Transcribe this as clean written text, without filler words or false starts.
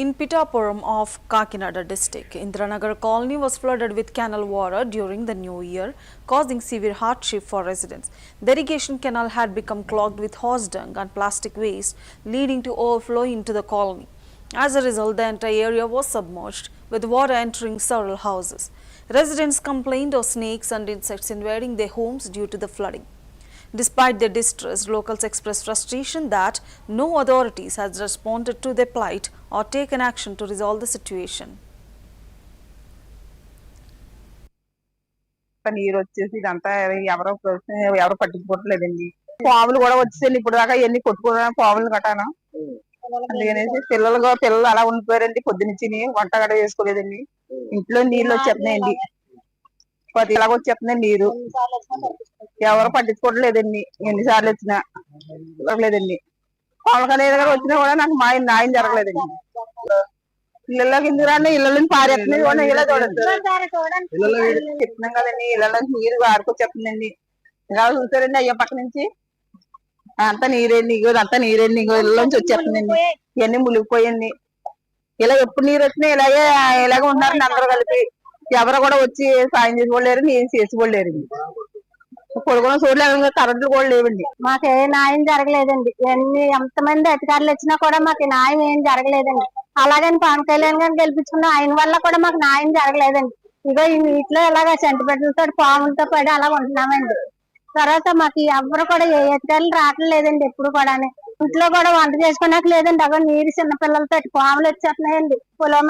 In Pittapuram of Kakinada district, Indranagar colony was flooded with canal water during the new year, causing severe hardship for residents. The irrigation canal had become clogged with horse dung and plastic waste, leading to overflow into the colony. As a result, the entire area was submerged, with water entering several houses. Residents complained of snakes and insects invading their homes due to the flooding. Despite their distress, locals expressed frustration that no authorities has responded to their plight or taken action to resolve the situation. నీరు వచ్చేసి ఇదంతా ఎవరు పట్టించుకోవట్లేదండి. పాములు కూడా వచ్చేసి ఇప్పుడు దాకా ఎన్ని కొట్టుకున్నా పాములు కట్టాను. అందుకనేసి పిల్లలు అలా ఉండిపోయారండి. పొద్దునుంచి వంట గడ చేసుకోలేదండి. ఇంట్లో నీళ్ళు వచ్చేస్తున్నాయండి. ఇలాగ వచ్చేస్తున్నాయి నీరు. ఎవరు పట్టించుకోవట్లేదండి. ఎన్నిసార్లు వచ్చినా లేదండి. పవన్ కళ్యాణ్ గారు వచ్చినా కూడా నాకు న్యాయం జరగలేదండి. ఇళ్ళలోకి ఎందుకు రండి, ఇళ్ళని పారేస్తుంది ఇలా చూడండి. చెప్తున్నాం కదండి, ఇళ్ళలో నీరు వారుకొచ్చేస్తుందండి. ఇలా చూసారండి అయ్యో పక్క నుంచి అంతా నీరేండి, అంతా నీరేండి, ఇళ్ళలోంచి వచ్చేస్తుందండి. ఇవన్నీ మునిగిపోయండి. ఇలా ఎప్పుడు నీరు వచ్చినా ఇలాగే ఉన్నారండి అందరూ కలిపి. ఎవరు కూడా వచ్చి సాయం చేసుకోలేరు, నేను చేసుకోలేరండి. కొడుకున్న చూడలేదు, కరెంట్లు కూడా లేవండి. మాకు ఏ న్యాయం జరగలేదండి. ఎంతమంది అధికారులు వచ్చినా కూడా మాకు న్యాయం ఏం జరగలేదండి. అలాగని పవన్ కళ్యాణ్ గారిని గెలిపించుకున్న ఆయన వల్ల కూడా మాకు న్యాయం జరగలేదండి. ఇగో ఈ నీటిలో ఇలాగ చెంటబెట్టలతో పాములతో పడి అలా ఉంటున్నామండి. తర్వాత మాకు ఎవరు కూడా ఏ అధికారులు రావట్లేదండి. ఎప్పుడు కూడా ఇంట్లో కూడా వంట చేసుకోవడానికి లేదండి. అగో నీరు చిన్న పిల్లలతో పాములు వచ్చేస్తున్నాయండి. పొలం